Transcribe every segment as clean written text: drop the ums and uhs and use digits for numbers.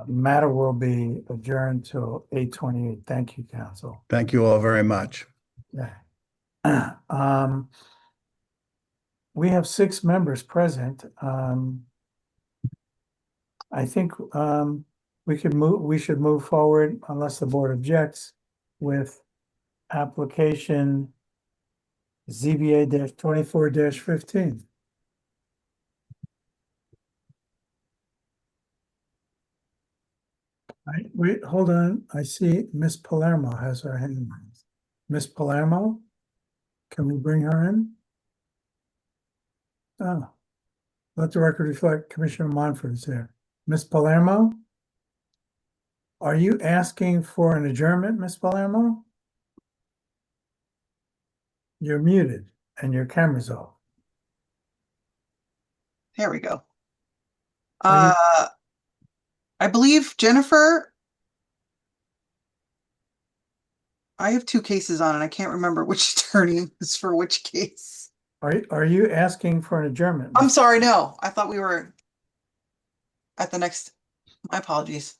Matter will be adjourned till 8:28. Thank you, council. Thank you all very much. Yeah. We have 6 members present. I think we should move forward unless the board objects with application ZBA-24-15. Wait, hold on. I see Miss Palermo has her hand raised. Miss Palermo, can we bring her in? Oh, let the record reflect Commissioner Monfort is here. Miss Palermo? Are you asking for an adjournment, Miss Palermo? You're muted and your camera's off. There we go. Are I believe Jennifer, I have 2 cases on and I can't remember which attorney is for which case. Are you asking for an adjournment? I'm sorry, no. I thought we were at the next. My apologies.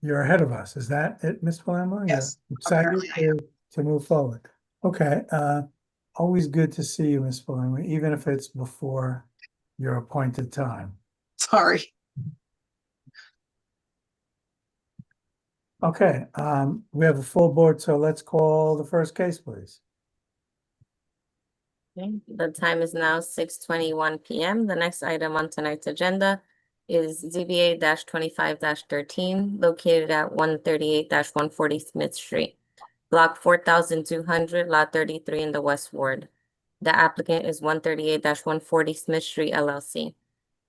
You're ahead of us. Is that it, Miss Palermo? Yes, You're excited apparently I am. to move forward. Okay. Always good to see you, Miss Palermo, even if it's before your appointed time. Sorry. Okay. We have a full board, so let's call the first case, please. Okay, the time is now 6:21 PM. The next item on tonight's agenda is ZBA-25-13, located at 138-140 Smith Street, block 4200, lot 33 in the West Ward. The applicant is 138-140 Smith Street LLC.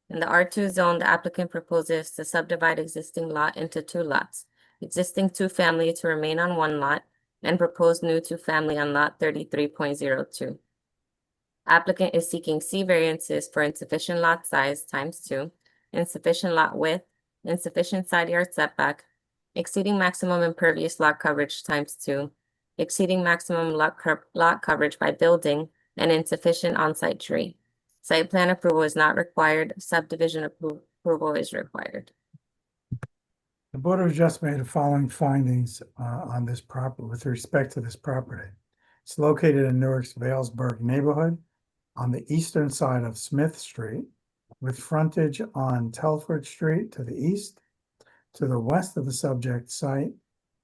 In the R2 zone, the applicant proposes to subdivide existing lot into 2 lots, existing 2-family to remain on 1 lot, and proposed new 2-family on lot 33.02. Applicant is seeking C variances for insufficient lot size ×2, insufficient lot width, insufficient side yard setback, exceeding maximum impervious lot coverage ×2, exceeding maximum lot coverage by building, and insufficient on-site tree. Site plan approval is not required. Subdivision approval is required. The Board of Adjustment made the following findings on this property with respect to this property. It's located in Newark's Valesburg neighborhood on the eastern side of Smith Street, with frontage on Telford Street to the east. To the west of the subject site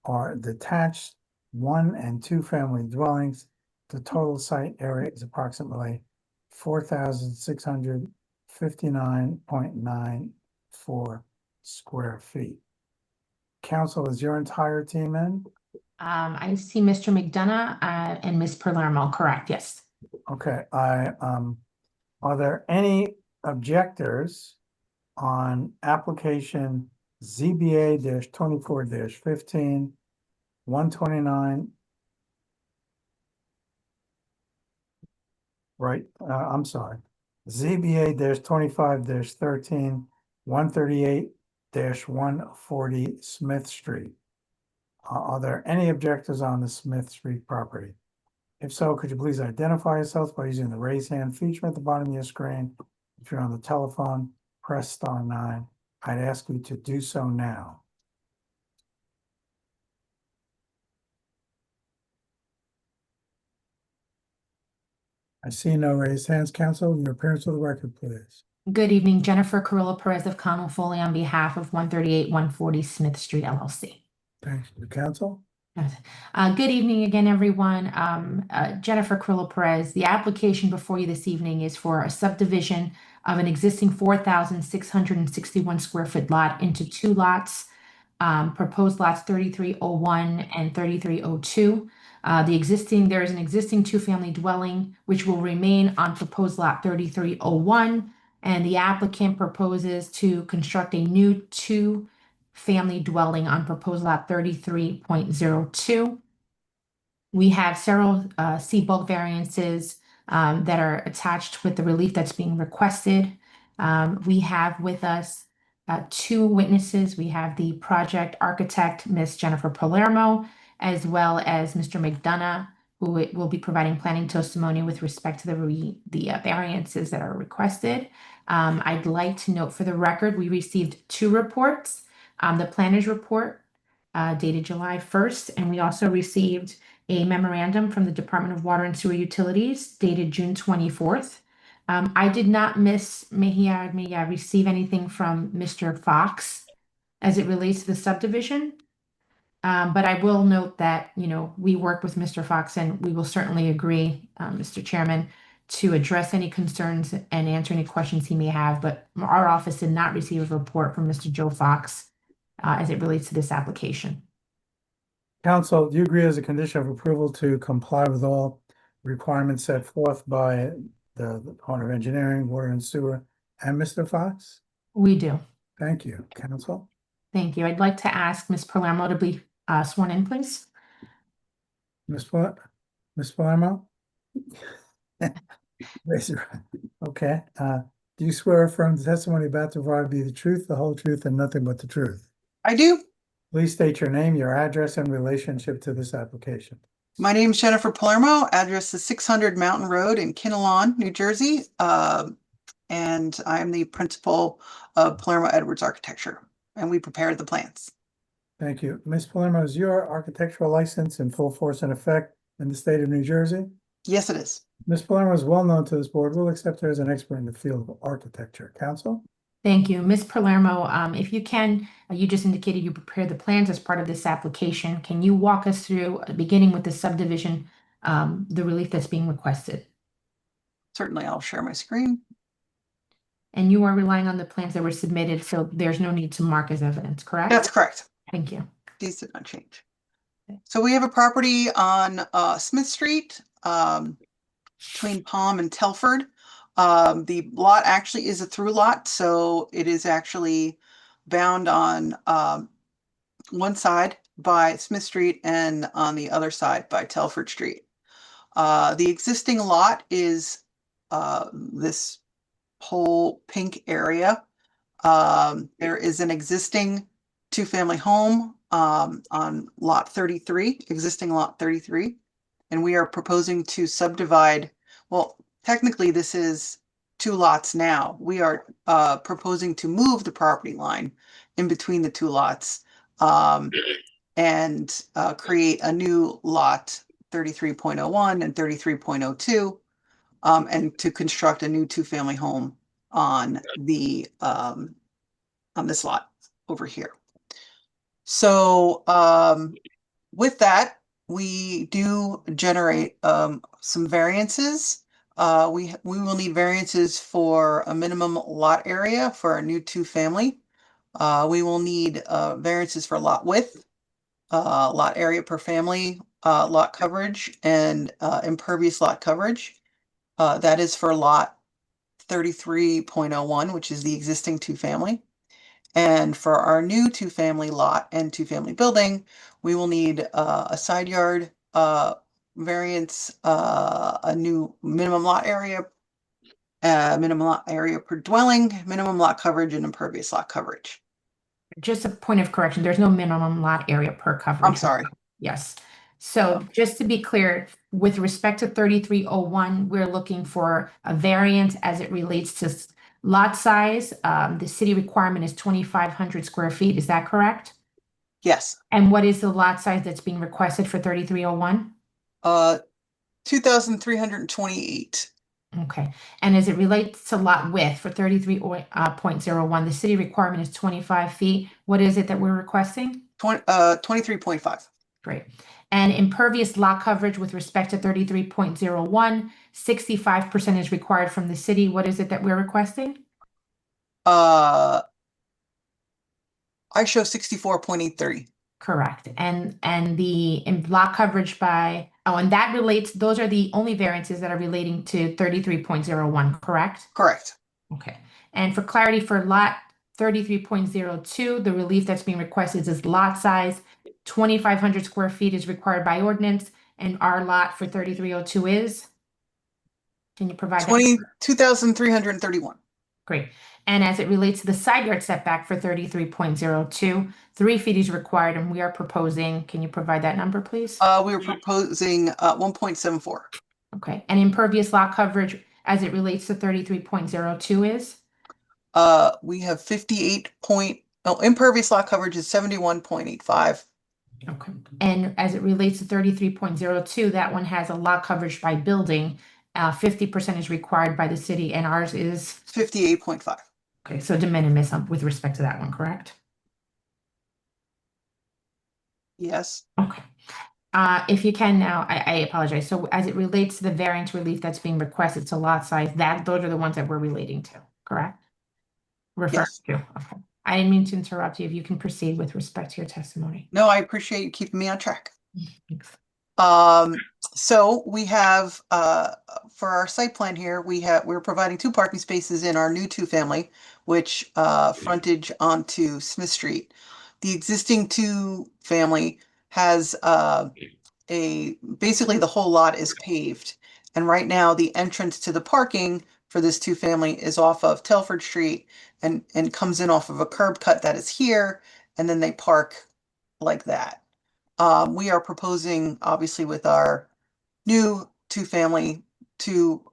are detached 1- and 2-family dwellings. The total site area is approximately 4,659.94 square feet. Council, is your entire team in? I see Mr. McDonough and Ms. Palermo, correct, yes. Okay, are there any objectors on application ZBA-24-15, 129? Right, I'm sorry. ZBA-25-13, 138-140 Smith Street. Are there any objectors on the Smith Street property? If so, could you please identify yourself by using the raise hand feature at the bottom of your screen? If you're on the telephone, press *9. I'd ask you to do so now. I see no raised hands. Council, your appearance for the record, please. Good evening, Jennifer Carrillo Perez of Connell Foley on behalf of 138-140 Smith Street LLC. Thanks, council. Good evening again, everyone. Jennifer Carrillo Perez. The application before you this evening is for a subdivision of an existing 4,661 square foot lot into 2 lots. Proposed lots 3301 and 3302. There is an existing 2-family dwelling which will remain on proposed lot 3301, and the applicant proposes to construct a new 2-family dwelling on proposed lot 33.02. We have several C bulk variances that are attached with the relief that's being requested. We have with us 2 witnesses. We have the project architect, Ms. Jennifer Palermo, as well as Mr. McDonough, will be providing planning testimony with respect to the variances that are requested. I'd like to note for the record, we received two reports. The planner's report dated July 1st, and we also received a memorandum from the Department of Water and Sewer Utilities dated June 24th. I did not, Miss Mejia, receive anything from Mr. Fox as it relates to the subdivision. But I will note that, we work with Mr. Fox and we will certainly agree, Mr. Chairman, to address any concerns and answer any questions he may have. But our office did not receive a report from Mr. Joe Fox as it relates to this application. Council, do you agree as a condition of approval to comply with all requirements set forth by the Department of Engineering, Water and Sewer, and Mr. Fox? We do. Thank you, Council. Thank you. I'd like to ask Ms. Palermo to be sworn in, please. Ms. Palermo? Raise your hand. Okay, do you swear or affirm the testimony about to provide be the truth, the whole truth, and nothing but the truth? I do. Please state your name, your address, and relationship to this application. My name is Jennifer Palermo. Address is 600 Mountain Road in Kinnelon, New Jersey. And I'm the principal of Palermo Edwards Architecture, and we prepared the plans. Thank you. Ms. Palermo, is your architectural license in full force and effect in the state of New Jersey? Yes, it is. Ms. Palermo is well known to this board. We'll accept her as an expert in the field of architecture. Council? Thank you. Ms. Palermo, if you can, you just indicated you prepared the plans as part of this application. Can you walk us through, beginning with the subdivision, the relief that's being requested? Certainly, I'll share my screen. And you are relying on the plans that were submitted, so there's no need to mark as evidence, correct? That's correct. Thank you. These did not change. So we have a property on Smith Street between Palm and Telford. The lot actually is a through lot, so it is actually bound on one side by Smith Street and on the other side by Telford Street. The existing lot is this whole pink area. There is an existing two-family home on lot 33, existing lot 33, and we are proposing to subdivide. Well, technically this is two lots now. We are proposing to move the property line in between the two lots and create a new lot 33.01 and 33.02 and to construct a new two-family home on the on this lot over here. So with that, we do generate some variances. We will need variances for a minimum lot area for a new two-family. We will need variances for lot width, lot area per family, lot coverage, and impervious lot coverage. That is for lot 33.01, which is the existing two-family. And for our new two-family lot and two-family building, we will need a side yard variance, a new minimum lot area per dwelling, minimum lot coverage, and impervious lot coverage. Just a point of correction, there's no minimum lot area per coverage. I'm sorry. Yes. So just to be clear, with respect to 3301, we're looking for a variance as it relates to lot size. The city requirement is 2,500 square feet. Is that correct? Yes. And what is the lot size that's being requested for 3301? 2,328. Okay. And as it relates to lot width for 33.01, the city requirement is 25 feet. What is it that we're requesting? 23.5. Great. And impervious lot coverage with respect to 33.01, 65% is required from the city. What is it that we're requesting? I show 64.83. Correct. And the lot coverage by, and that relates, those are the only variances that are relating to 33.01, correct? Correct. Okay. And for clarity, for lot 33.02, the relief that's being requested is lot size. 2,500 square feet is required by ordinance, and our lot for 3302 is? Can you provide that? 2,331. Great. And as it relates to the side yard setback for 33.02, 3 feet is required, and we are proposing, can you provide that number, please? We were proposing 1.74. Okay, and impervious lot coverage as it relates to 33.02 is? We have impervious lot coverage is 71.85. Okay. And as it relates to 33.02, that one has a lot coverage by building. 50% is required by the city, and ours is, 58.5. okay, so de minimis with respect to that one, correct? Yes. Okay. If you can now, I apologize. So as it relates to the variance relief that's being requested to lot size, those are the ones that we're relating to, correct? Refer Yes. to, okay. I didn't mean to interrupt you. If you can proceed with respect to your testimony. No, I appreciate you keeping me on track. Thanks. So we have, for our site plan here, we're providing 2 parking spaces in our new 2-family, which, frontage onto Smith Street. The existing 2-family has, basically the whole lot is paved. And right now the entrance to the parking for this 2-family is off of Telford Street and comes in off of a curb cut that is here, and then they park like that. We are proposing, obviously, with our new 2-family to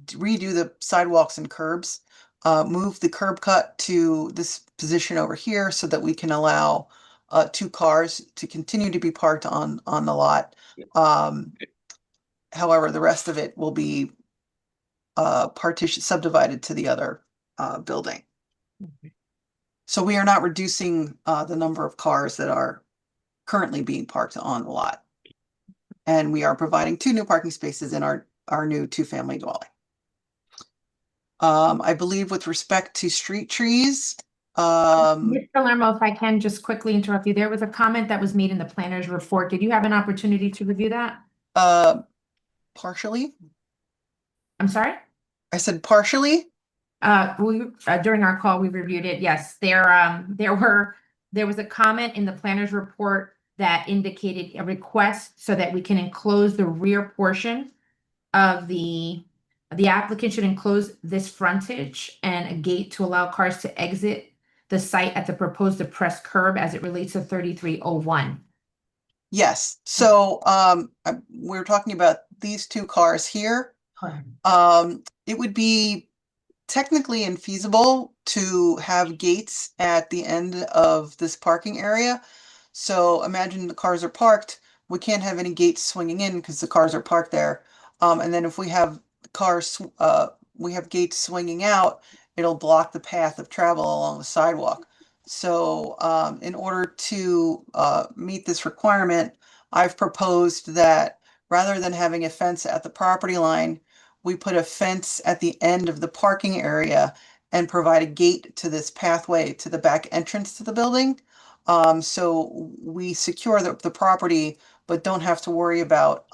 redo the sidewalks and curbs, move the curb cut to this position over here so that we can allow 2 cars to continue to be parked on the lot. However, the rest of it will be subdivided to the other building. So we are not reducing the number of cars that are currently being parked on the lot. And we are providing 2 new parking spaces in our new 2-family dwelling. I believe with respect to street trees, Mr. Lermo, if I can just quickly interrupt you, there was a comment that was made in the planner's report. Did you have an opportunity to review that? partially, I'm sorry? I said partially. During our call, we reviewed it. Yes, there was a comment in the planner's report that indicated a request so that we can enclose the rear portion of the applicant should enclose this frontage and a gate to allow cars to exit the site at the proposed depressed curb as it relates to 3301. Yes, so we're talking about these 2 cars here. Correct. It would be technically infeasible to have gates at the end of this parking area. So imagine the cars are parked, we can't have any gates swinging in because the cars are parked there. And then if we have we have gates swinging out, it'll block the path of travel along the sidewalk. So in order to meet this requirement, I've proposed that rather than having a fence at the property line, we put a fence at the end of the parking area and provide a gate to this pathway to the back entrance to the building. So we secure the property, but don't have to worry about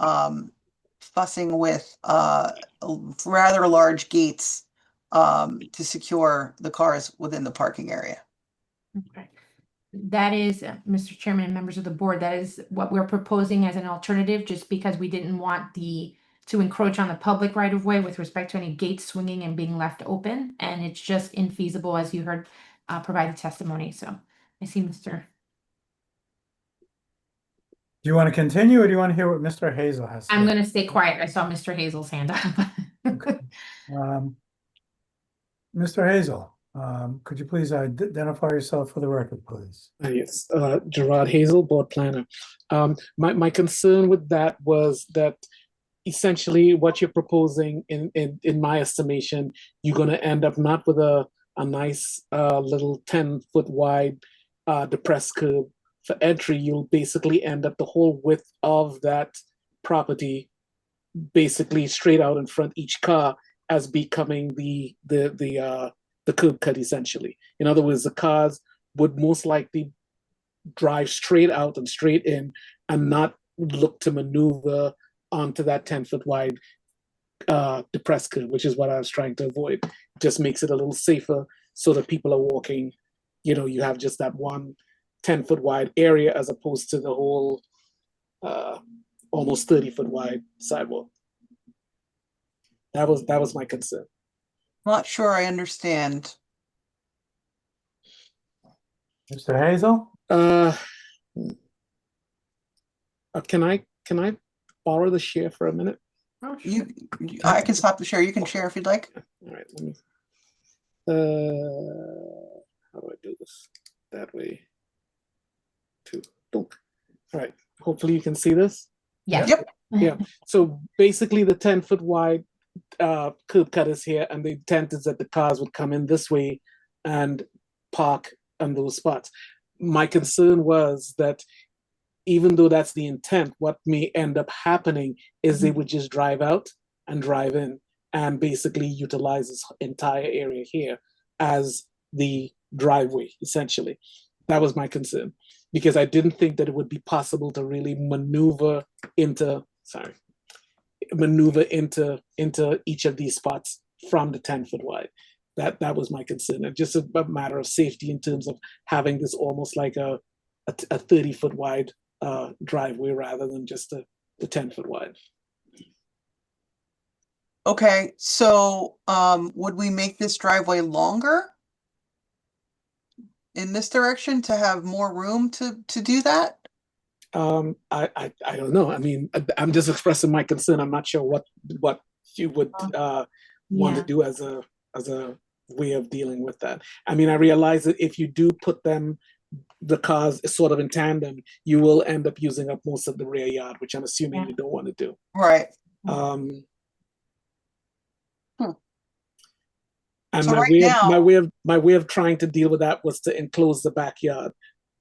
fussing with rather large gates to secure the cars within the parking area. Okay. That is, Mr. Chairman and members of the board, that is what we're proposing as an alternative, just because we didn't want to encroach on the public right of way with respect to any gates swinging and being left open. And it's just infeasible, as you heard, provided testimony. So I see Mr. Do you want to continue or do you want to hear what Mr. Hazel has to I'm say? going to stay quiet. I saw Mr. Hazel's hand up. Mr. Hazel, could you please identify yourself for the record, please? Yes, Gerard Hazel, board planner. My concern with that was that essentially what you're proposing, in my estimation, you're going to end up not with a nice little 10-foot wide depressed curb for entry. You'll basically end up the whole width of that property basically straight out in front each car as becoming the curb cut, essentially. In other words, the cars would most likely drive straight out and straight in and not look to maneuver onto that 10-foot wide depressed curb, which is what I was trying to avoid. It just makes it a little safer so that people are walking, you have just that one 10-foot wide area as opposed to the whole almost 30-foot wide sidewalk. That was my concern. Not sure I understand. Mr. Hazel? Can I borrow the share for a minute? Oh, I can stop the share. You can share if you'd like. All right, let me. How do I do this? That way. Dunk. All right. Hopefully you can see this. Yes. Yep. Yeah. So basically, the 10-foot wide curb cut is here, and the intent is that the cars would come in this way and park on those spots. My concern was that even though that's the intent, what may end up happening is they would just drive out and drive in and basically utilize this entire area here as the driveway, essentially. That was my concern, because I didn't think that it would be possible to really maneuver into each of these spots from the 10-foot wide. That was my concern, and just a matter of safety in terms of having this almost like a 30-foot wide driveway rather than just the 10-foot wide. Okay, so would we make this driveway longer in this direction to have more room to do that? I don't know. I mean, I'm just expressing my concern. I'm not sure what you would want to do as a way of dealing with that. I mean, I realize that if you do put the cars sort of in tandem, you will end up using up most of the rear yard, which I'm assuming you don't want to do. Right. And So my right way now- of my way of trying to deal with that was to enclose the backyard.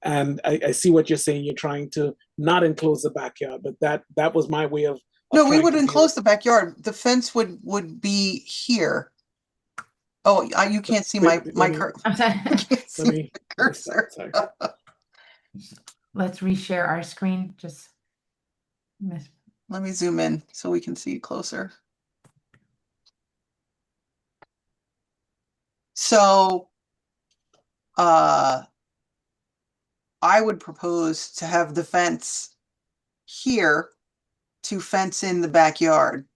And I see what you're saying. You're trying to not enclose the backyard, but that was my way of No, we trying would to deal enclose with the backyard. The fence would be here. Oh, you can't see my Let me- cursor. I'm sorry. I can't see Let me my cursor. sorry. Let's reshare our screen. Just Let me zoom in so we can see closer. So, I would propose to have the fence here to fence in the backyard.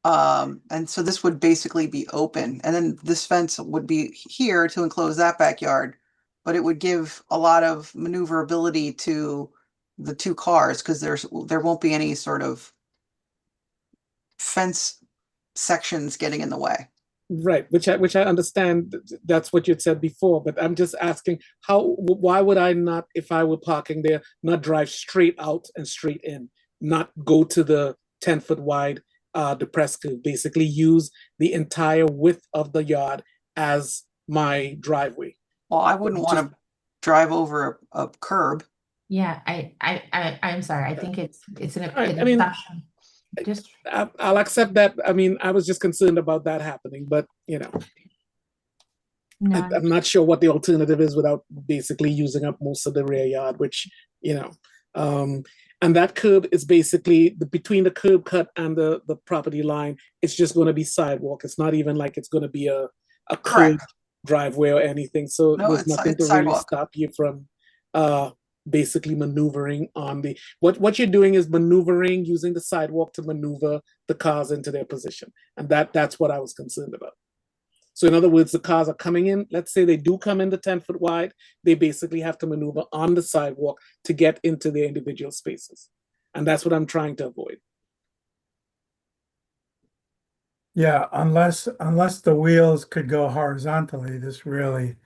And so this would basically be open, and then this fence would be here to enclose that backyard. But it would give a lot of maneuverability to the two cars, because there won't be any sort of fence sections getting in the way. Right, which I understand. That's what you'd said before, but I'm just asking why would I not, if I were parking there, not drive straight out and straight in, not go to the 10-foot wide depressed curve, basically use the entire width of the yard as my driveway. Well, I wouldn't want to drive over a curb. yeah, I'm sorry. I think it's an I mean, assumption. Just I'll accept that. I mean, I was just concerned about that happening, but no. I'm not sure what the alternative is without basically using up most of the rear yard, which, and that curb is basically between the curb cut and the property line. It's just going to be sidewalk. It's not even like it's going to be a curb driveway or anything. So No, there's it's nothing to really sidewalk. stop you from basically maneuvering on the what you're doing is maneuvering, using the sidewalk to maneuver the cars into their position, and that's what I was concerned about. So in other words, the cars are coming in, let's say they do come in the 10-foot wide, they basically have to maneuver on the sidewalk to get into their individual spaces, and that's what I'm trying to avoid. Yeah, unless the wheels could go horizontally, this really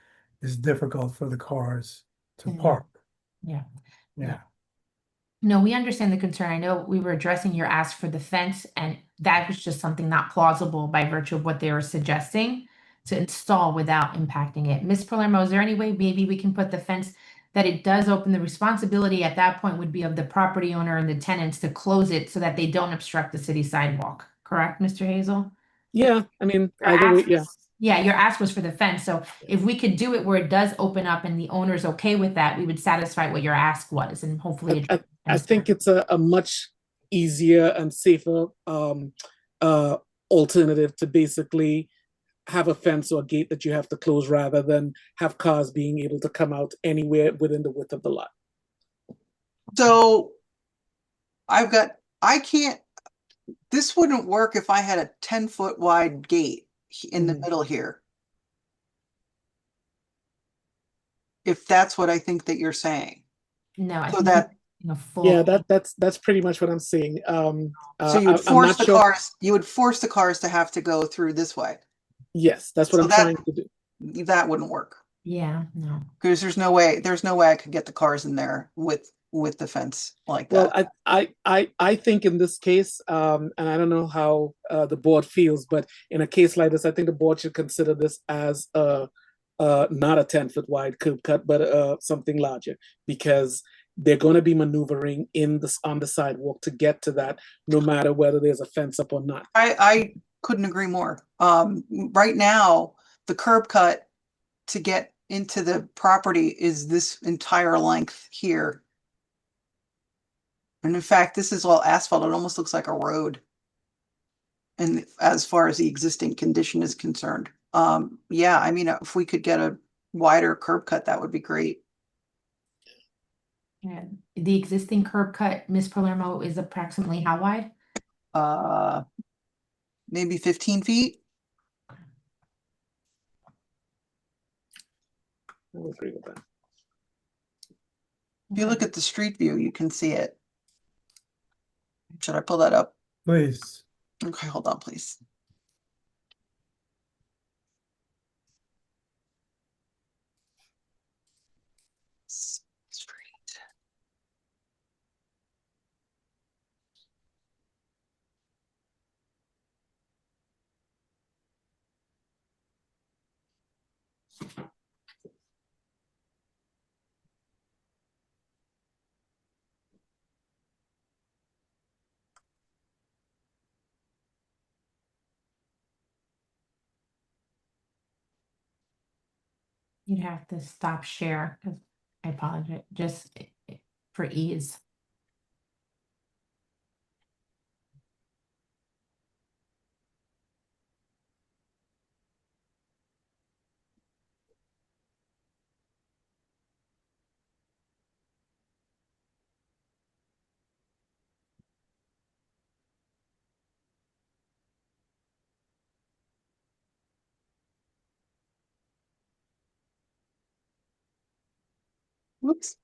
is difficult for the cars to park. Yeah. Yeah. No, we understand the concern. I know we were addressing your ask for the fence, and that was just something not plausible by virtue of what they were suggesting to install without impacting it. Ms. Palermo, is there any way maybe we can put the fence that it does open? The responsibility at that point would be of the property owner and the tenants to close it so that they don't obstruct the city sidewalk. Correct, Mr. Hazel? Yeah, I mean, Your either way, ask yeah. was- Yeah, your ask was for the fence. So if we could do it where it does open up and the owner's okay with that, we would satisfy what your ask was and hopefully. I think it's a much easier and safer alternative to basically have a fence or a gate that you have to close rather than have cars being able to come out anywhere within the width of the lot. So This wouldn't work if I had a 10-foot wide gate in the Mhm. middle here. If that's what I think that you're saying. No, I So think that, a full. Yeah, that's pretty much what I'm seeing. so you would I'm force not the sure. cars, you would force the cars to have to go through this way. Yes, that's what So I'm that- trying to do. That wouldn't work. Yeah, no. Because there's no way I could get the cars in there with the fence like Well, that. I think in this case, and I don't know how the board feels, but in a case like this, I think the board should consider this as not a 10-foot wide curb cut, but something larger, because they're going to be maneuvering on the sidewalk to get to that, no matter whether there's a fence up or not. I couldn't agree more. Right now, the curb cut to get into the property is this entire length here. And in fact, this is all asphalt. It almost looks like a road. And as far as the existing condition is concerned, yeah, I mean, if we could get a wider curb cut, that would be great. Yeah. The existing curb cut, Miss Palermo, is approximately how wide? Maybe 15 feet. I would agree with that. If you look at the street view, you can see it. Should I pull that up? Please. Okay, hold on, please. Street. You'd have to stop share, because I apologize, just for ease. Whoops.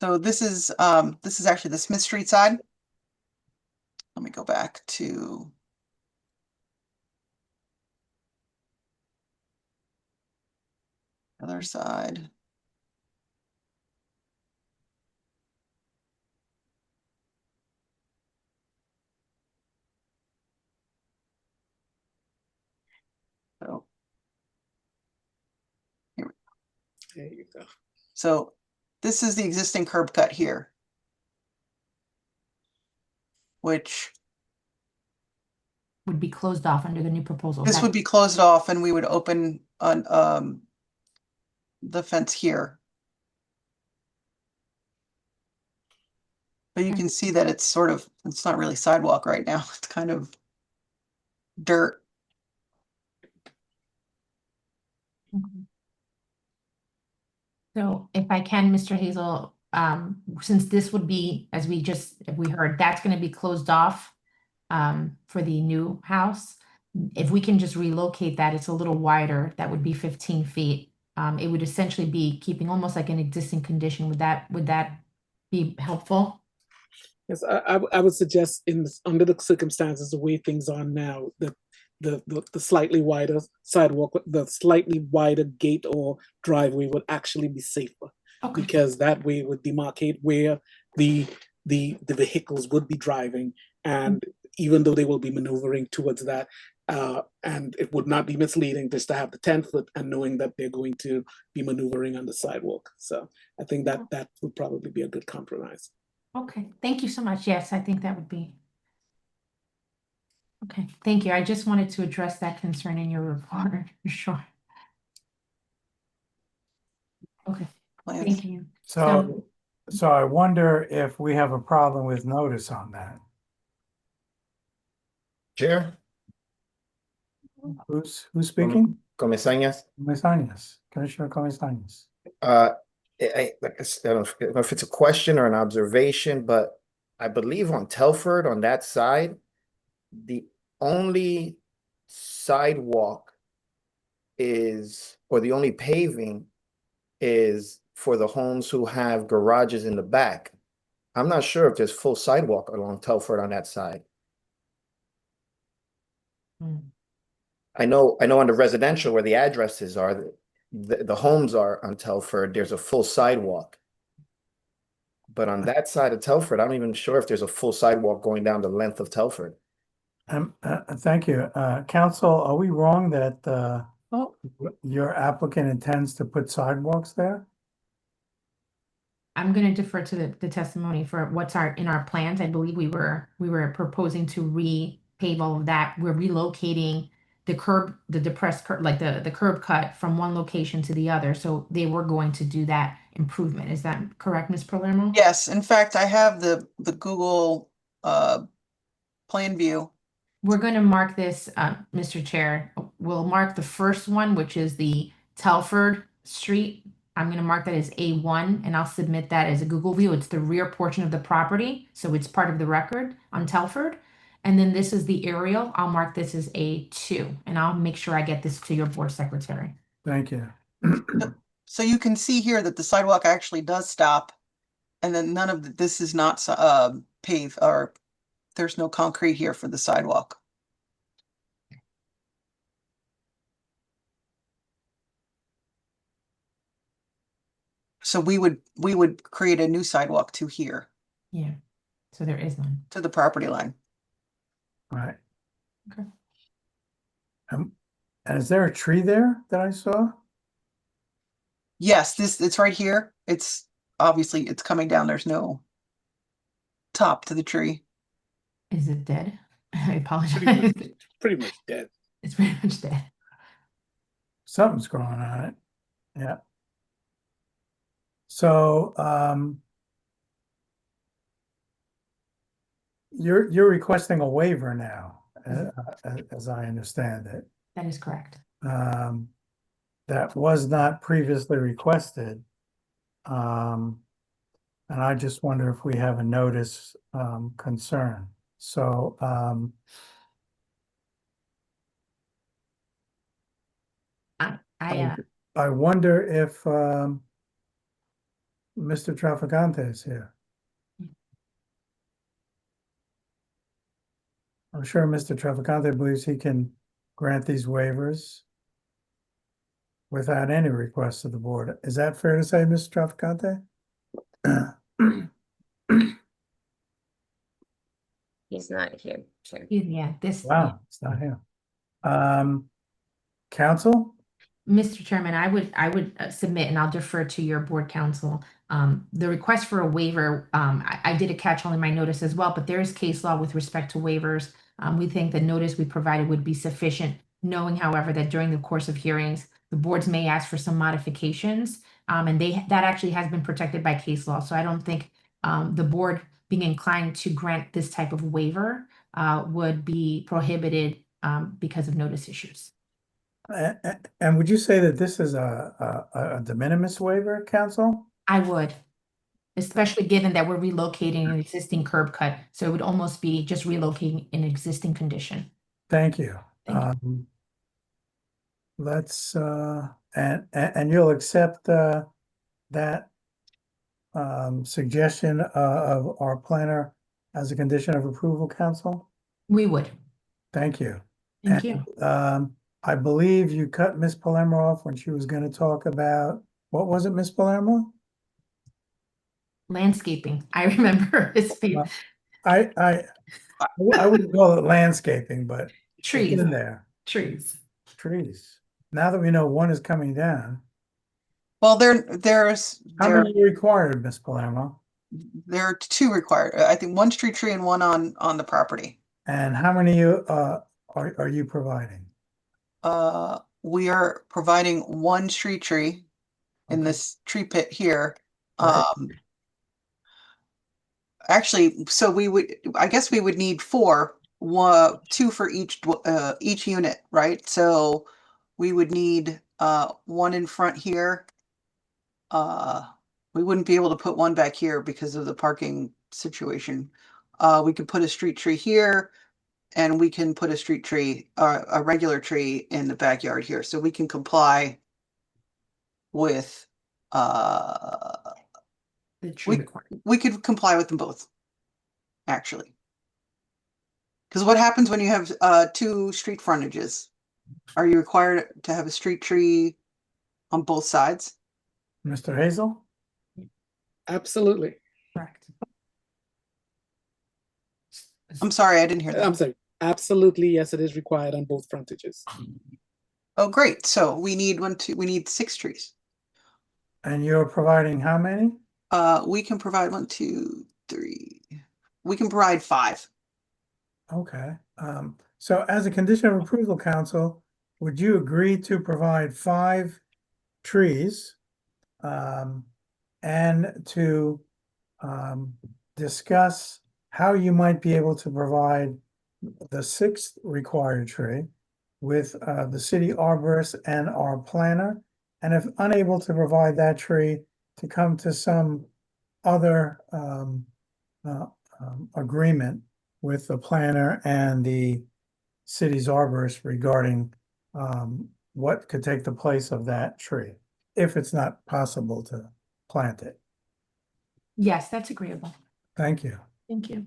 So this is actually the Smith Street side. Let me go back to the other side. So There you go. So this is the existing curb cut here, which Would be closed off under the new proposal. this would be closed off and we would open on the fence here. But you can see that it's it's not really sidewalk right now. It's kind of dirt. Okay. So if I can, Mr. Hazel, since this would be, as we heard, that's gonna be closed off for the new house. If we can just relocate that, it's a little wider, that would be 15 feet. It would essentially be keeping almost like an existing condition. Would that be helpful? Yes, I would suggest under the circumstances, the way things are now, that the slightly wider sidewalk, the slightly wider gate or driveway would actually be safer, Okay. because that way it would demarcate where the vehicles would be driving, and even though they will be maneuvering towards that, and it would not be misleading just to have the 10-foot and knowing that they're going to be maneuvering on the sidewalk. So I think that would probably be a good compromise. Okay, thank you so much. Yes, I think that would be. Okay, thank you. I just wanted to address that concern in your report, for sure. Okay, Plans. thank you. So I wonder if we have a problem with notice on that. Chair, Who's speaking? Comesañas. Comesañas, Commissioner Comesañas. Like I don't know if it's a question or an observation, but I believe on Telford on that side, the only sidewalk or the only paving is for the homes who have garages in the back. I'm not sure if there's full sidewalk along Telford on that side. Hmm. I know on the residential where the addresses are, the homes are on Telford, there's a full sidewalk. But on that side of Telford, I'm not even sure if there's a full sidewalk going down the length of Telford. Thank you. Council, are we wrong that, Oh, your applicant intends to put sidewalks there? I'm going to defer to the testimony for what's in our plans. I believe we were proposing to repave all of that. We're relocating the depressed curb, like the curb cut from one location to the other. So they were going to do that improvement. Is that correct, Ms. Palermo? Yes, in fact, I have the Google plan view. We're going to mark this, Mr. Chair. We'll mark the first one, which is the Telford Street. I'm going to mark that as A1 and I'll submit that as a Google view. It's the rear portion of the property, so it's part of the record on Telford. And then this is the aerial. I'll mark this as A2 and I'll make sure I get this to your board secretary. Thank you. So you can see here that the sidewalk actually does stop. And then none of this is not paved, or there's no concrete here for the sidewalk. So we would create a new sidewalk to here, Yeah, so there is none. to the property line. Right. Okay. And is there a tree there that I saw? Yes, it's right here. It's obviously it's coming down. There's no top to the tree. Is it dead? I apologize. Pretty much dead. It's pretty much dead. Something's growing on it. Yeah. So, you're requesting a waiver now, as I understand it. That is correct. That was not previously requested. And I just wonder if we have a notice, concern. So, I wonder if, Mr. Trafficante is here. I'm sure Mr. Trafficante believes he can grant these waivers without any request of the board. Is that fair to say, Mr. Trafficante? He's not here, Chair. Yeah, this. Wow, it's not him. Counsel? Mr. Chairman, I would submit, and I'll defer to your board counsel, the request for a waiver. I did a catch-all in my notice as well, but there is case law with respect to waivers. We think the notice we provided would be sufficient, knowing, however, that during the course of hearings, the boards may ask for some modifications, and that actually has been protected by case law. So I don't think the board being inclined to grant this type of waiver would be prohibited because of notice issues. And would you say that this is a de minimis waiver, counsel? I would, especially given that we're relocating an existing curb cut, so it would almost be just relocating an existing condition. Thank you. Thank Let's, and you'll accept, that, suggestion, of our planner as a condition of approval, counsel? We would. Thank you. Thank you. I believe you cut Miss Palermo off when she was gonna talk about, what was it, Miss Palermo? Landscaping. I remember his feet. I wouldn't call it landscaping, but it's Trees. in there, Trees. trees. Now that we know one is coming down, Well, there's how many are required, Miss Palermo? there are two required. I think one street tree and one on the property. And how many are you providing? We are providing one street tree in Okay. this tree pit here. Right. Actually, so I guess we would need two for each unit, right? So we would need one in front here we wouldn't be able to put one back here because of the parking situation. We could put a street tree here, and we can put a street tree, a regular tree in the backyard here, so we can comply with, The tree we, requirement. we could comply with them both, actually. Because what happens when you have two street frontages? Are you required to have a street tree on both sides? Mr. Hazel? Absolutely. Correct. I'm sorry, I didn't hear that. I'm sorry. Absolutely, yes, it is required on both frontages. Oh, great. So we need we need 6 trees. And you're providing how many? We can provide 1, 2, 3. We can provide 5. Okay, so as a condition of approval, council, would you agree to provide 5 trees? And to discuss how you might be able to provide the 6th required tree with the city arborist and our planner, and if unable to provide that tree, to come to some other agreement with the planner and the city's arborist regarding what could take the place of that tree, if it's not possible to plant it. Yes, that's agreeable. Thank you. Thank you.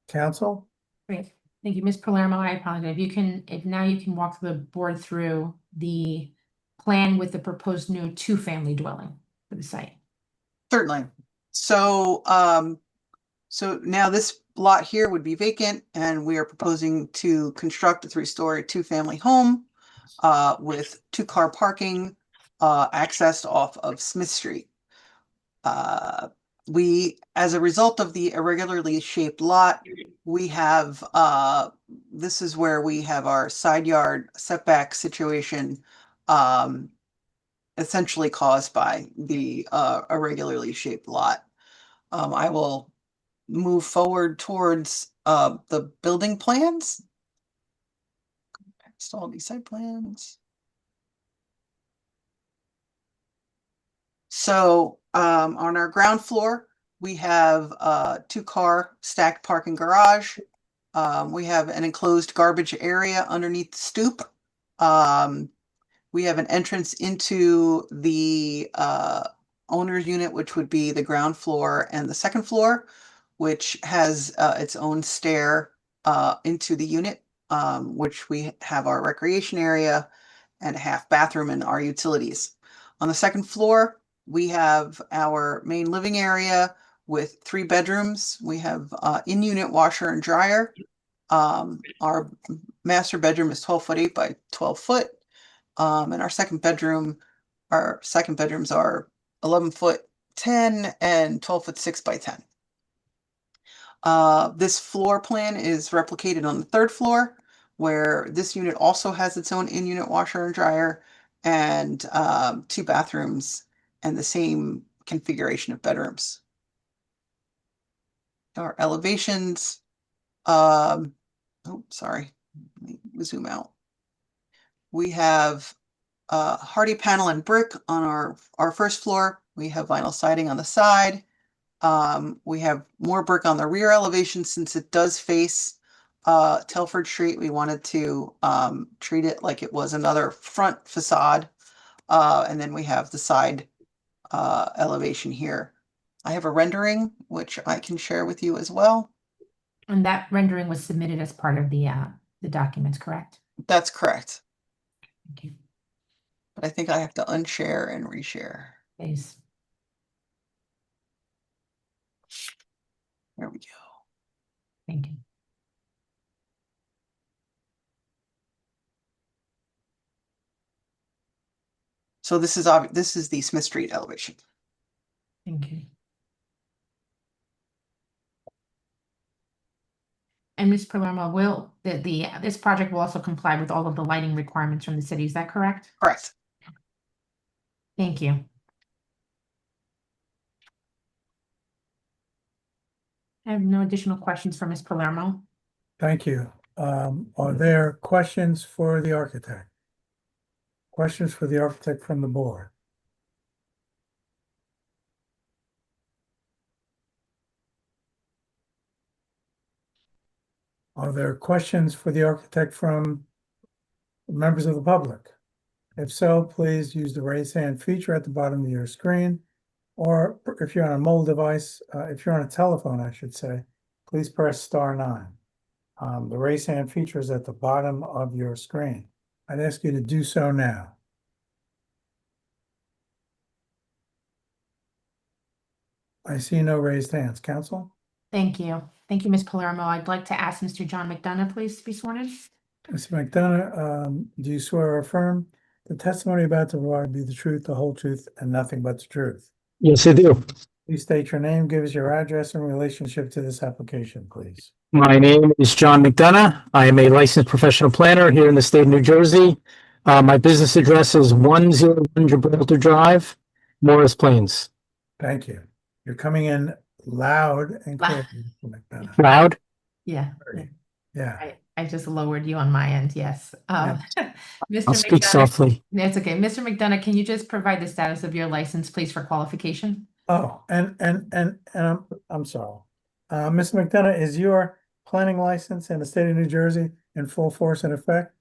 Council? Great. Thank you, Ms. Palermo. I apologize. If you can, if now you can walk the board through the plan with the proposed new 2-family dwelling for the site. Certainly. So, so now this lot here would be vacant, and we are proposing to construct a 3-story 2-family home with 2-car parking accessed off of Smith Street. We, as a result of the irregularly shaped lot, we have, this is where we have our side yard setback situation, essentially caused by the irregularly shaped lot. I will move forward towards the building plans. Install these site plans. So on our ground floor, we have a 2-car stacked parking garage. We have an enclosed garbage area underneath the stoop. We have an entrance into the owner's unit, which would be the ground floor and the second floor, which has its own stair into the unit, which we have our recreation area and a half bathroom and our utilities. On the second floor, we have our main living area with 3 bedrooms. We have in-unit washer and dryer. Our master bedroom is 12 foot 8 by 12 foot. And our second bedrooms are 11 foot 10 and 12 foot 6 by 10. This floor plan is replicated on the 3rd floor, where this unit also has its own in-unit washer and dryer and 2 bathrooms and the same configuration of bedrooms. Our elevations, oh, sorry, let me zoom out. We have hardy panel and brick on our first floor. We have vinyl siding on the side. We have more brick on the rear elevation since it does face Telford Street. We wanted to treat it like it was another front facade. And then we have the side elevation here. I have a rendering, which I can share with you as well. And that rendering was submitted as part of the documents, correct? That's correct. Thank you. But I think I have to unshare and reshare. Please. There we go. Thank you. So this is the Smith Street elevation. Thank you. And Ms. Palermo, will this project will also comply with all of the lighting requirements from the city, is that correct? Correct. Thank you. I have no additional questions for Ms. Palermo. Thank you. Are there questions for the architect? Questions for the architect from the board? Are there questions for the architect from members of the public? If so, please use the raise hand feature at the bottom of your screen. Or if you're on a mobile device, if you're on a telephone, I should say, please press *9. The raise hand feature is at the bottom of your screen. I'd ask you to do so now. I see no raised hands. Council? Thank you. Thank you, Ms. Palermo. I'd like to ask Mr. John McDonough, please, to be sworn in. Mr. McDonough, do you swear or affirm the testimony about to provide be the truth, the whole truth, and nothing but the truth? Yes, I do. Please state your name, give us your address and relationship to this application, please. My name is John McDonough. I am a licensed professional planner here in the state of New Jersey. My business address is 101 Gibraltar Drive, Morris Plains. Thank you. You're coming in loud and clear, Mr. McDonough. Loud? Yeah. Yeah. I just lowered you on my end, yes. Mr. I'll speak McDonough, softly. that's okay. Mr. McDonough, can you just provide the status of your license, please, for qualification? Oh, and I'm sorry. Mr. McDonough, is your planning license in the state of New Jersey in full force and effect?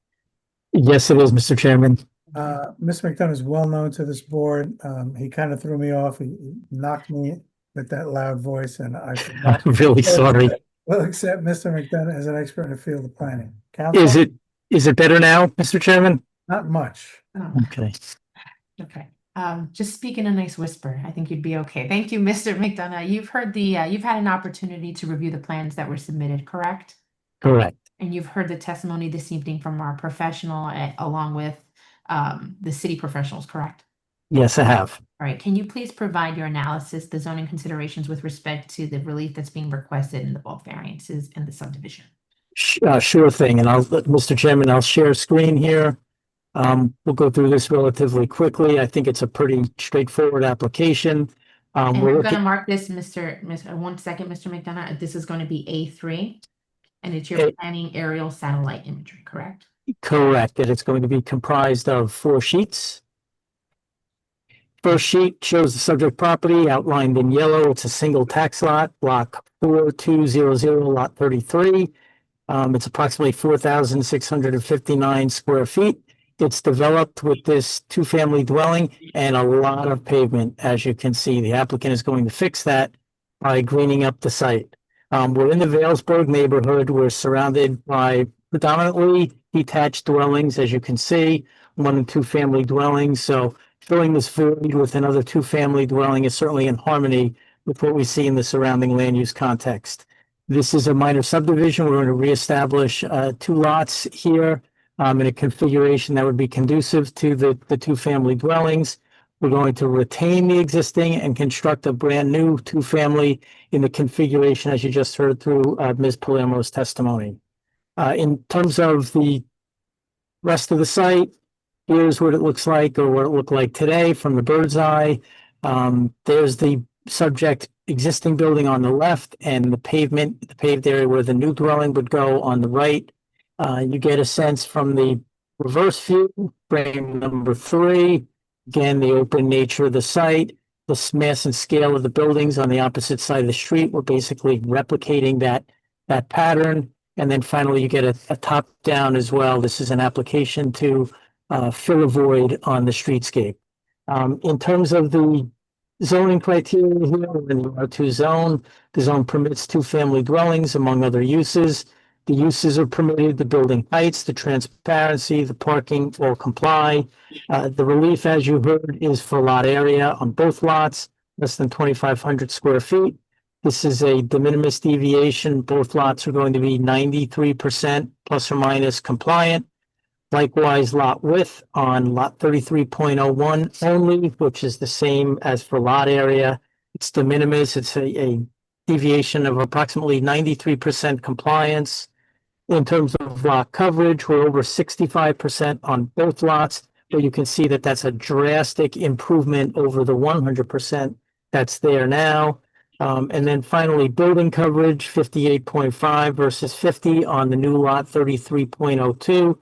Yes, it is, Mr. Chairman. Mr. McDonough is well known to this board. He kind of threw me off. He knocked me with that loud voice, and I I'm really sorry. will accept Mr. McDonough as an expert in the field of planning. Council? Is it better now, Mr. Chairman? Not much. Oh, Okay. okay. Just speak in a nice whisper. I think you'd be okay. Thank you, Mr. McDonough. You've had an opportunity to review the plans that were submitted, correct? Correct. And you've heard the testimony this evening from our professional along with the city professionals, correct? Yes, I have. All right. Can you please provide your analysis, the zoning considerations with respect to the relief that's being requested in the bulk variances and the subdivision? Sure thing. And Mr. Chairman, I'll share screen here. We'll go through this relatively quickly. I think it's a pretty straightforward application. And We're I'm going looking, to mark this, Mr. 1 second, Mr. McDonough. This is going to be A3, and it's your A- planning aerial satellite imagery, correct? correct, that it's going to be comprised of 4 sheets. First sheet shows the subject property outlined in yellow. It's a single tax lot, block 4200, lot 33. It's approximately 4,659 square feet. It's developed with this 2-family dwelling and a lot of pavement. As you can see, the applicant is going to fix that by greening up the site. We're in the Valesburg neighborhood. We're surrounded by predominantly detached dwellings, as you can see, 1- and 2-family dwellings. So filling this void with another 2-family dwelling is certainly in harmony with what we see in the surrounding land use context. This is a minor subdivision. We're going to reestablish 2 lots here in a configuration that would be conducive to the 2-family dwellings. We're going to retain the existing and construct a brand new 2-family in the configuration, as you just heard through Ms. Palermo's testimony. In terms of the rest of the site, here's what it looks like, or what it looked like today from the bird's eye. There's the subject existing building on the left and the paved area where the new dwelling would go on the right. You get a sense from the reverse view, frame number 3. Again, the open nature of the site, the mass and scale of the buildings on the opposite side of the street. We're basically replicating that pattern. And then finally, you get a top down as well. This is an application to fill a void on the streetscape. In terms of the zoning criteria here, we're in the R2 zone. The zone permits 2-family dwellings, among other uses. The uses are permitted, the building heights, the transparency, the parking all comply. The relief, as you heard, is for lot area on both lots, less than 2,500 square feet. This is a de minimis deviation. Both lots are going to be 93% plus or minus compliant. Likewise, lot width on lot 33.01 only, which is the same as for lot area. It's de minimis. It's a deviation of approximately 93% compliance. In terms of lot coverage, we're over 65% on both lots, but you can see that that's a drastic improvement over the 100% that's there now. And then finally, building coverage, 58.5 versus 50 on the new lot 33.02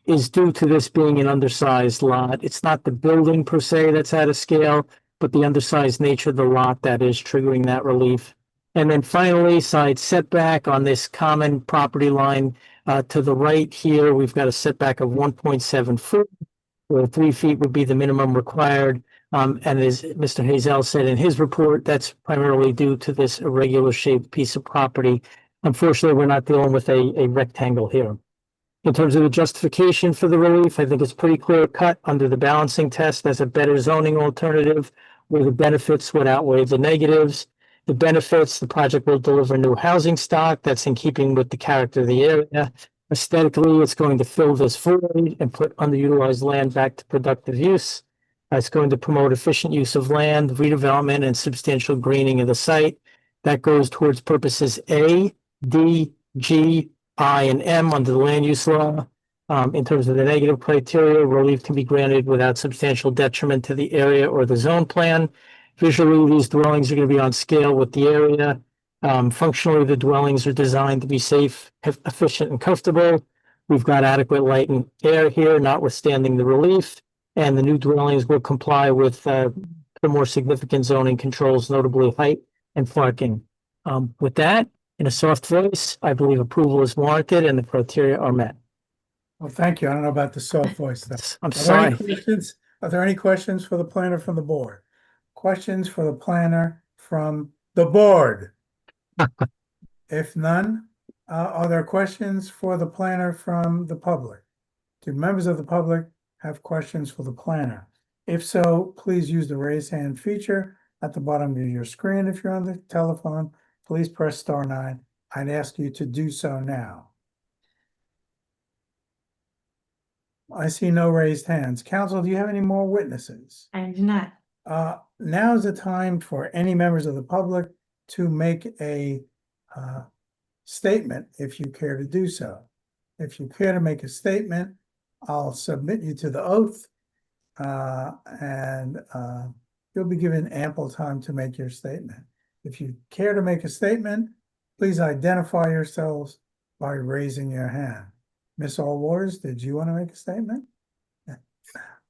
is due to this being an undersized lot. It's not the building per se that's out of scale, but the undersized nature of the lot that is triggering that relief. And then finally, side setback on this common property line, to the right here, we've got a setback of 1.7 foot, where 3 feet would be the minimum required. And as Mr. Hazel said in his report, that's primarily due to this irregular shaped piece of property. Unfortunately, we're not dealing with a rectangle here. In terms of the justification for the relief, I think it's pretty clear cut under the balancing test as a better zoning alternative where the benefits would outweigh the negatives. The benefits, the project will deliver new housing stock that's in keeping with the character of the area. Aesthetically, it's going to fill this void and put underutilized land back to productive use. It's going to promote efficient use of land, redevelopment, and substantial greening of the site. That goes towards purposes A, D, G, I, and M under the land use law. In terms of the negative criteria, relief can be granted without substantial detriment to the area or the zone plan. Visually, these dwellings are going to be on scale with the area. Functionally, the dwellings are designed to be safe, efficient, and comfortable. We've got adequate light and air here, notwithstanding the relief, and the new dwellings will comply with the more significant zoning controls, notably height and parking. With that, in a soft voice, I believe approval is warranted and the criteria are met. Well, thank you. I don't know about the soft voice though. I'm Are there any sorry. questions? Are there any questions for the planner from the board? Questions for the planner from the board? If none, are there questions for the planner from the public? Do members of the public have questions for the planner? If so, please use the raise hand feature at the bottom of your screen. If you're on the telephone, please press *9. I'd ask you to do so now. I see no raised hands. Council, do you have any more witnesses? I do not. Now is the time for any members of the public to make a statement if you care to do so. If you care to make a statement, I'll submit you to the oath and you'll be given ample time to make your statement. If you care to make a statement, please identify yourselves by raising your hand. Miss Allwars, did you want to make a statement?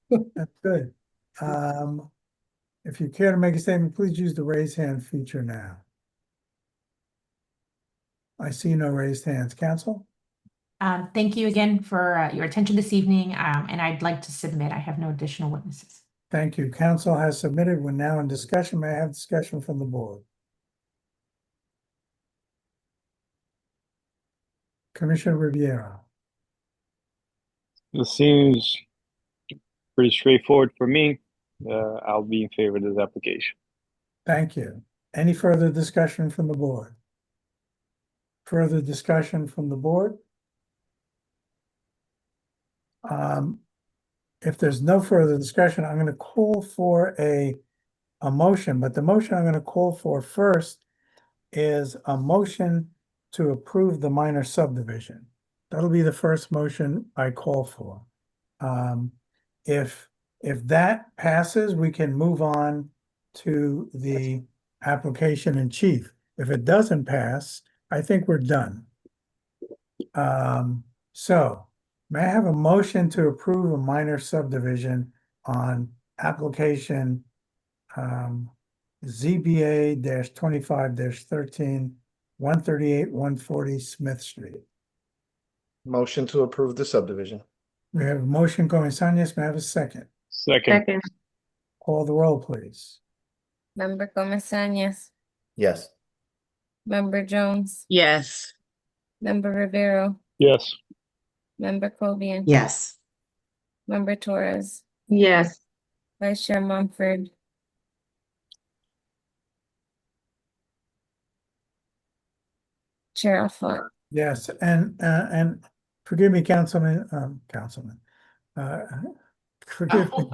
That's good. If you care to make a statement, please use the raise hand feature now. I see no raised hands. Council? Thank you again for your attention this evening, and I'd like to submit. I have no additional witnesses. Thank you. Council has submitted. We're now in discussion. May I have discussion from the board? Commissioner Riviera. It seems pretty straightforward for me. I'll be in favor of this application. Thank you. Any further discussion from the board? Further discussion from the board? If there's no further discussion, I'm going to call for a motion, but the motion I'm going to call for first is a motion to approve the minor subdivision. That'll be the first motion I call for. If that passes, we can move on to the application in chief. If it doesn't pass, I think we're done. So may I have a motion to approve a minor subdivision on application ZBA-25-13, 138, 140 Smith Street? Motion to approve the subdivision. We have a motion going, Sanyas, may I have a second? Second. Call the roll, please. Member Comesañas, Yes. Member Jones, Yes. Member Rivero, Yes. Member Cobian. Yes. Member Torres, Yes. Vice Chair Mumford. Chair Alphonse. Yes, and forgive me, Councilman, forgive me.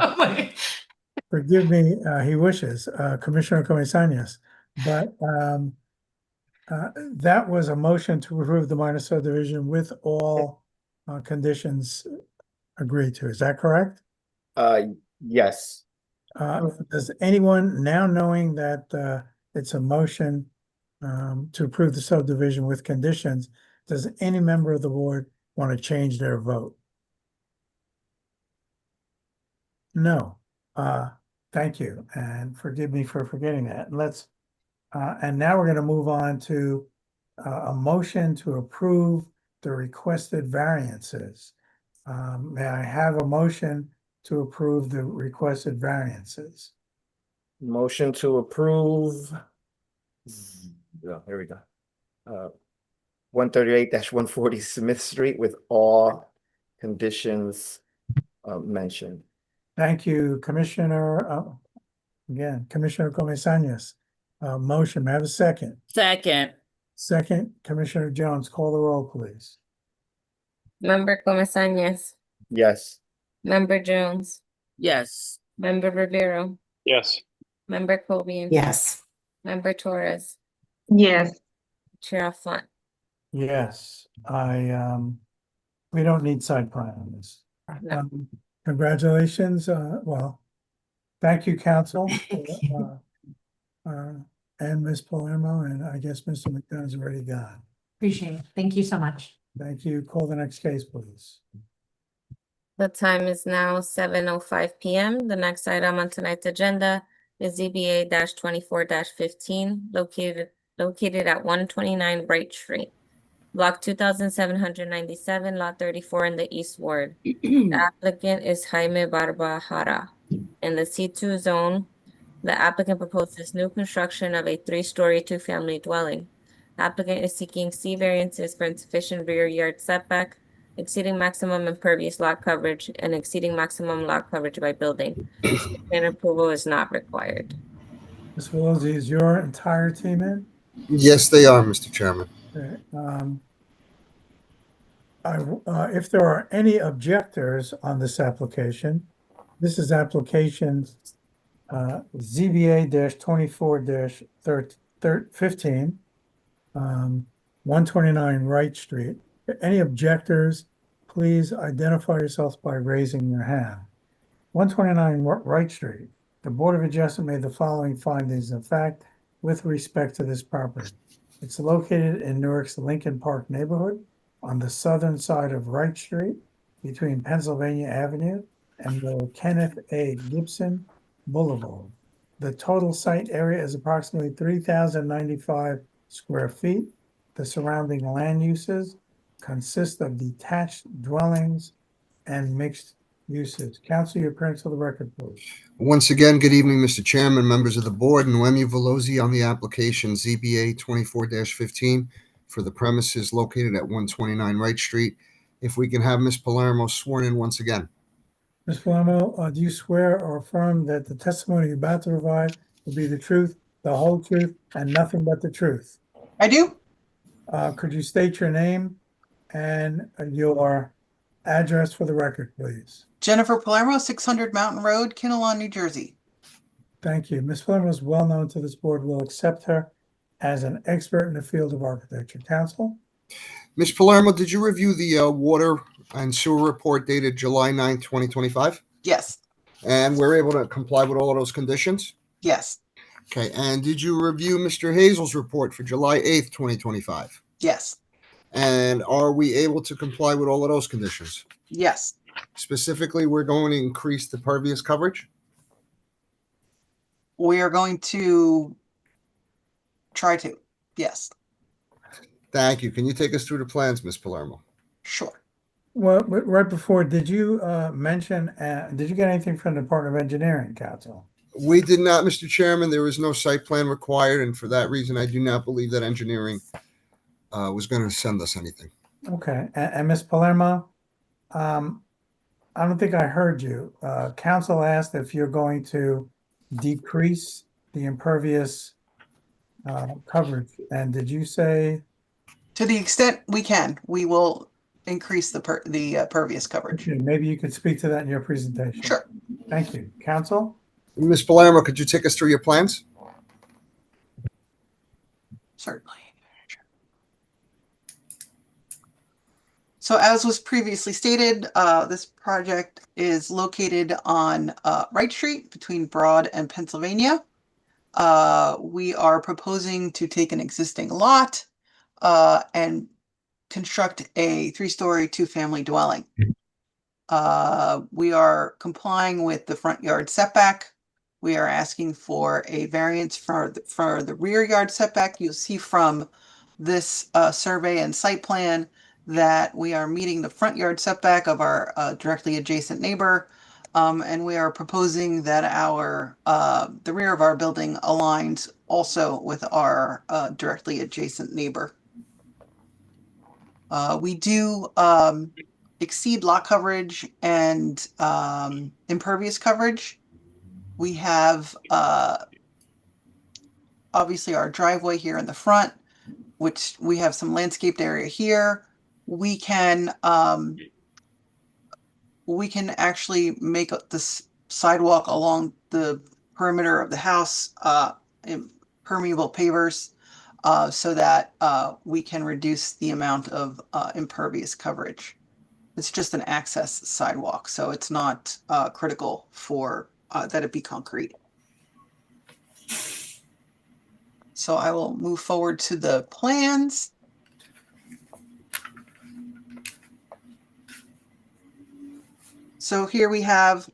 Forgive me, he wishes, Commissioner Comesañas, but that was a motion to approve the minor subdivision with all conditions agreed to. Is that correct? Yes. Does anyone, now knowing that it's a motion to approve the subdivision with conditions, does any member of the board want to change their vote? No. Thank you, and forgive me for forgetting that. Let's And now we're gonna move on to a motion to approve the requested variances. May I have a motion to approve the requested variances? Motion to approve. Yeah, here we go. 138-140 Smith Street with all conditions mentioned. Thank you, Commissioner, again, Commissioner Comesañas. Motion, may I have a second? Second. Second, Commissioner Jones, call the roll, please. Member Comesañas, Yes. Member Jones, Yes. Member Rivero, Yes. Member Cobian. Yes. Member Torres, Yes. Chair Font. Yes, we don't need site plan on this. No. Congratulations, well, thank you, council. Thank you. And Ms. Palermo, and I guess Mr. McDonough's already gone. Appreciate it. Thank you so much. Thank you. Call the next case, please. The time is now 7:05 PM. The next item on tonight's agenda is ZBA 24 located at 129 Bright Street, block 2797, lot 34 in the East Ward. The applicant is Jaime Barbajara. In the C2 zone, the applicant proposes new construction of a 3-story 2-family dwelling. Applicant is seeking C variances for insufficient rear yard setback, exceeding maximum impervious lot coverage, and exceeding maximum lot coverage by building. And approval is not required. Ms. Velozzi, is your entire team in? Yes, they are, Mr. Chairman. Okay, if there are any objectors on this application, this is application ZBA 24-15, 129 Wright Street. Any objectors, please identify yourselves by raising your hand. 129 Wright Street. The Board of Adjustment made the following findings of fact with respect to this property. It's located in Newark's Lincoln Park neighborhood on the southern side of Wright Street between Pennsylvania Avenue and the Kenneth A. Gibson Boulevard. The total site area is approximately 3,095 square feet. The surrounding land uses consist of detached dwellings and mixed uses. Counsel, your appearance for the record, please. Once again, good evening, Mr. Chairman, members of the board, Noemi Velozzi on the application ZBA 24-15 for the premises located at 129 Wright Street. If we can have Ms. Palermo sworn in once again. Ms. Palermo, do you swear or affirm that the testimony you're about to provide will be the truth, the whole truth, and nothing but the truth? I do. Could you state your name and your address for the record, please? Jennifer Palermo, 600 Mountain Road, Kinnelon, New Jersey. Thank you. Ms. Palermo is well known to this board. We'll accept her as an expert in the field of architecture. Counsel? Ms. Palermo, did you review the water and sewer report dated July 9th, 2025? Yes. And we're able to comply with all of those conditions? Yes. Okay, and did you review Mr. Hazel's report for July 8th, 2025? Yes. And are we able to comply with all of those conditions? Yes. Specifically, we're going to increase the pervious coverage? We are going to try to. Yes. Thank you. Can you take us through the plans, Ms. Palermo? Sure. Well, right before, did you mention, did you get anything from the Department of Engineering, Counsel? We did not, Mr. Chairman. There was no site plan required, and for that reason, I do not believe that engineering was going to send us anything. Okay, and Ms. Palermo, I don't think I heard you. Counsel asked if you're going to decrease the impervious coverage, and did you say? To the extent we can, we will increase the pervious coverage. Okay, maybe you could speak to that in your presentation. Sure. Thank you. Counsel? Ms. Palermo, could you take us through your plans? Certainly. So as was previously stated, this project is located on Wright Street between Broad and Pennsylvania. We are proposing to take an existing lot and construct a 3-story 2-family dwelling. We are complying with the front yard setback We are asking for a variance for the rear yard setback. You'll see from this survey and site plan that we are meeting the front yard setback of our directly adjacent neighbor. And we are proposing that our the rear of our building aligns also with our directly adjacent neighbor. We do exceed lot coverage and impervious coverage. We have obviously our driveway here in the front, which we have some landscaped area here. We can actually make this sidewalk along the perimeter of the house in permeable pavers so that we can reduce the amount of impervious coverage. It's just an access sidewalk, so it's not critical for that it be concrete. So I will move forward to the plans. So here we have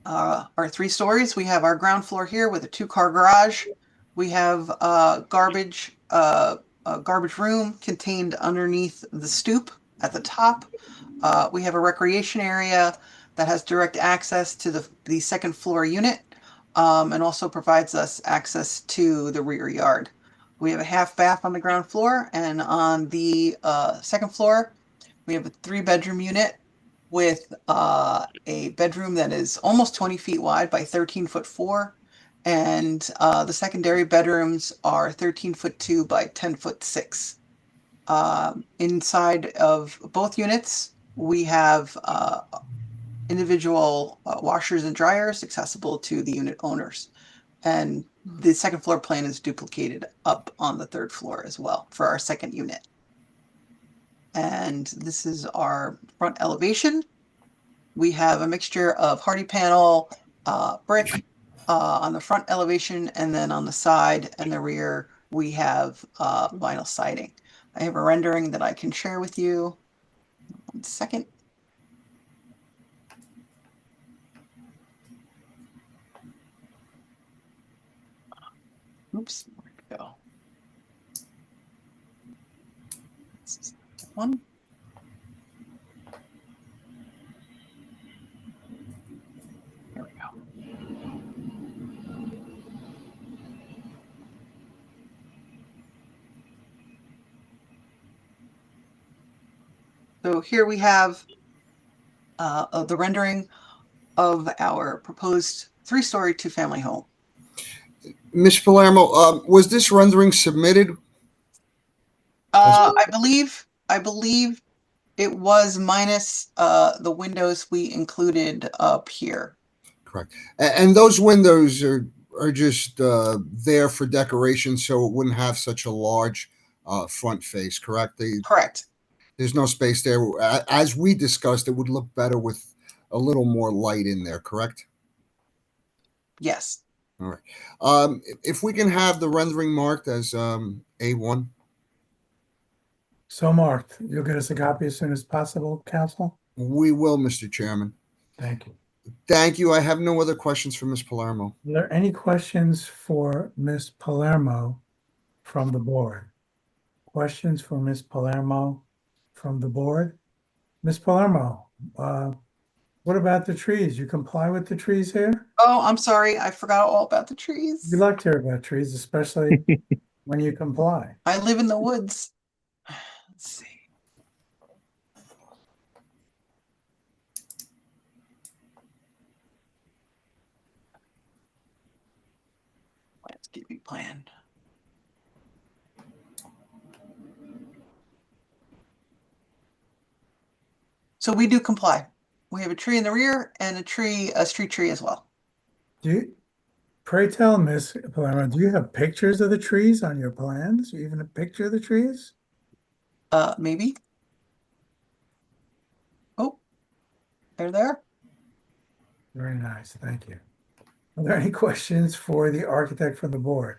our 3 stories. We have our ground floor here with a 2-car garage. We have a garbage room contained underneath the stoop at the top. We have a recreation area that has direct access to the second floor unit and also provides us access to the rear yard. We have a half bath on the ground floor, and on the second floor, we have a 3-bedroom unit with a bedroom that is almost 20 feet wide by 13'4", and the secondary bedrooms are 13'2" by 10'6". Inside of both units, we have individual washers and dryers accessible to the unit owners. And the second floor plan is duplicated up on the 3rd floor as well for our second unit. And this is our front elevation. We have a mixture of hardy panel, brick on the front elevation, and then on the side and the rear, we have vinyl siding. I have a rendering that I can share with you. 1 second. Oops, where'd it go? This is the one. Here we go. So here we have the rendering of our proposed 3-story 2-family home. Ms. Palermo, was this rendering submitted? I believe it was minus the windows we included up here. Correct. And those windows are just there for decoration, so it wouldn't have such a large front face, correct? Correct. There's no space there. As we discussed, it would look better with a little more light in there, correct? Yes. All right. If we can have the rendering marked as A1. So marked. You'll get us a copy as soon as possible, counsel? We will, Mr. Chairman. Thank you. Thank you. I have no other questions for Ms. Palermo. Are there any questions for Ms. Palermo from the board? Questions for Ms. Palermo from the board? Ms. Palermo, what about the trees? You comply with the trees here? Oh, I'm sorry. I forgot all about the trees. We like to hear about trees, especially when you comply. I live in the woods. Let's see. Landscaping plan. So we do comply. We have a tree in the rear and a street tree as well. Pray tell, Ms. Palermo, do you have pictures of the trees on your plans? Even a picture of the trees? Maybe. Oh, they're there. Very nice, thank you. Are there any questions for the architect from the board?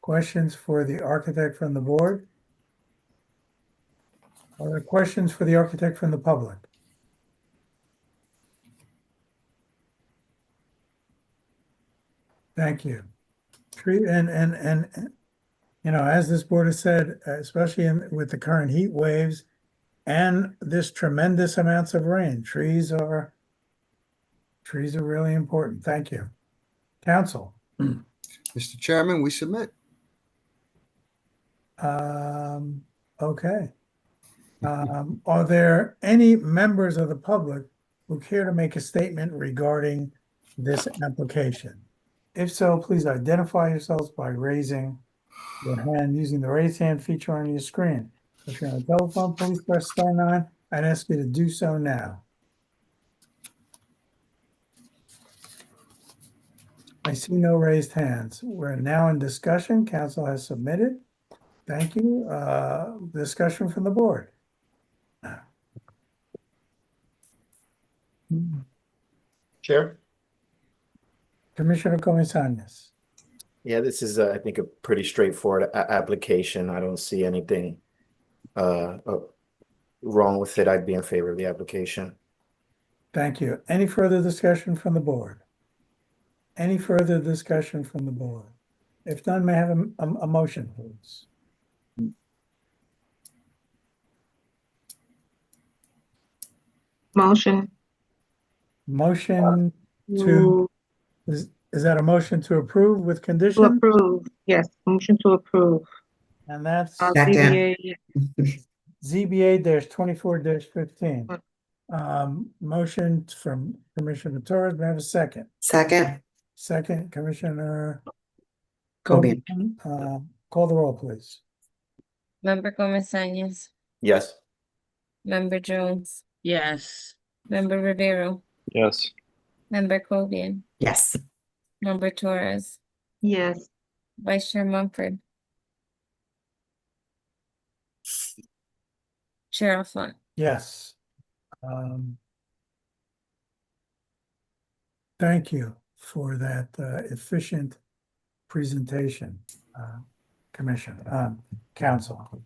Questions for the architect from the board? Are there questions for the architect from the public? Thank you. Tree and you know, as this board has said, especially with the current heat waves and this tremendous amounts of rain, trees are really important. Thank you. Council. Mr. Chairman, we submit. Okay. Are there any members of the public who care to make a statement regarding this application? If so, please identify yourselves by raising your hand using the raise hand feature on your screen. If you're on a telephone, please press star 9. I'd ask you to do so now. I see no raised hands. We're now in discussion. Council has submitted. Thank you. Discussion from the board. Chair? Commissioner Comisarios. Yeah, this is, I think, a pretty straightforward application. I don't see anything wrong with it. I'd be in favor of the application. Thank you. Any further discussion from the board? Any further discussion from the board? If none, may I have a motion, please? Motion Motion to, is that a motion to approve with to condition? approve. Yes, motion to approve. And that's ZBA, ZBA 24-15. Motion from Commissioner Torres. May I have a second? Second, Second, Commissioner Cobian. Call the roll, please. Member Comesañas, Yes. Member Jones, yes. Member Rivero, Yes. Member Cobian, Yes. Member Torres, Yes. Vice Chair Mumford, Chair Alphonse. Yes. Thank you for that efficient presentation, Council.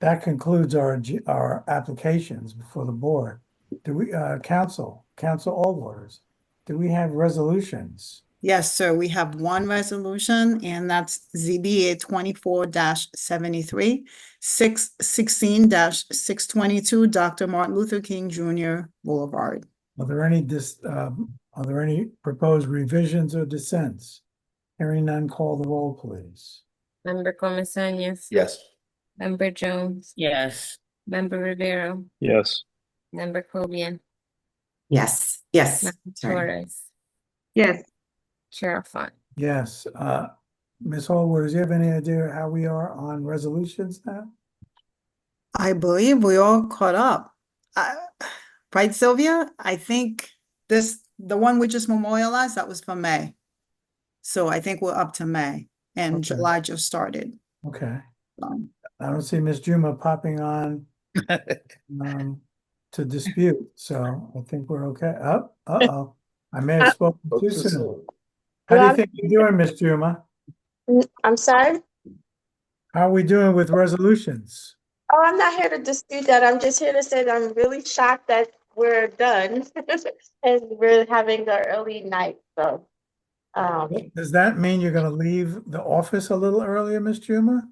That concludes our applications before the board. Do we, Council Allwaters, do we have resolutions? Yes, sir. We have one resolution, and that's ZBA 24-73, 616-622, Dr. Martin Luther King Jr. Boulevard. Are there any proposed revisions or dissents? Hearing none, call the roll, please. Member Comesañas, Yes. Member Jones, Yes. Member Rivero, Yes. Member Cobian, Yes. Yes. Member Sorry. Torres, Yes. Chair Alphonse. Yes, Ms. Allwaters, do you have any idea how we are on resolutions now? I believe we all caught up. Right, Sylvia? I think the one we just memorialized, that was for May. So I think we're up to May, and Okay. July just started. Okay. I don't see Ms. Juma popping on to dispute, so I think we're okay. Uh-oh. I may have spoken too soon. How do you think you're doing, Ms. Juma? I'm sorry? How are we doing with resolutions? Oh, I'm not here to dispute that. I'm just here to say that I'm really shocked that we're done and we're having the early night. So, Does that mean you're gonna leave the office a little earlier, Ms. Juma?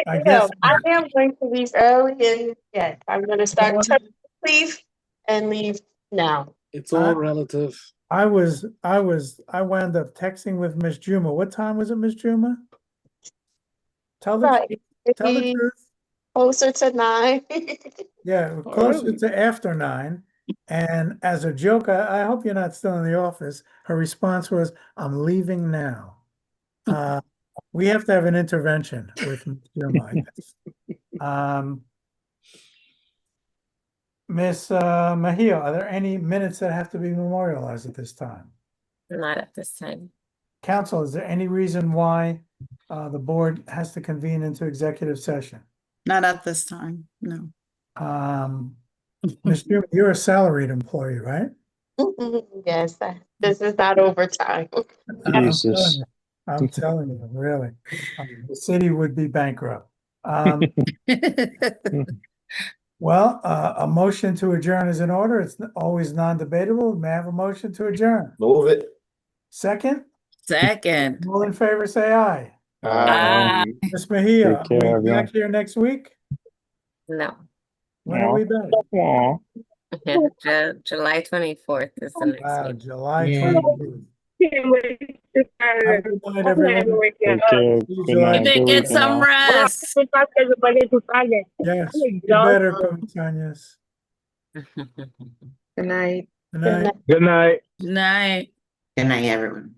I guess. I am going to leave early, and yes, I'm going to start what? to leave and leave now. It's all relative. I wound up texting with Miss Juma. What time was it, Miss Juma? Tell the Right. tell the Maybe truth. closer to 9. Yeah, closer to after 9. And as a joke, I hope you're not still in the office. Her response was, "I'm leaving now." We have to have an intervention with Ms. Juma, I guess. Miss Mejia, are there any minutes that have to be memorialized at this time? Not at this time. Council, is there any reason why the board has to convene into executive session? Not at this time, no. Ms. Juma, you're a salaried employee, right? Yes, this is not overtime. Jesus. I'm telling you, really. The city would be bankrupt. Well, a motion to adjourn is in order. It's always non-debatable. May I have a motion to adjourn? Move it. Second, Second. all in favor, say aye. Ms. Take Mejia, are care, we everyone. back here next week? No. When are we back? Aw. July 24th is the next Wow, week. July Yeah. 24th. Have a good night, everyone. Take care. See you Good July night. Get, Good get weekend, some all. rest. Yes, you better, Tanyas. Good night. Good night. Good night. Night. Good night, everyone.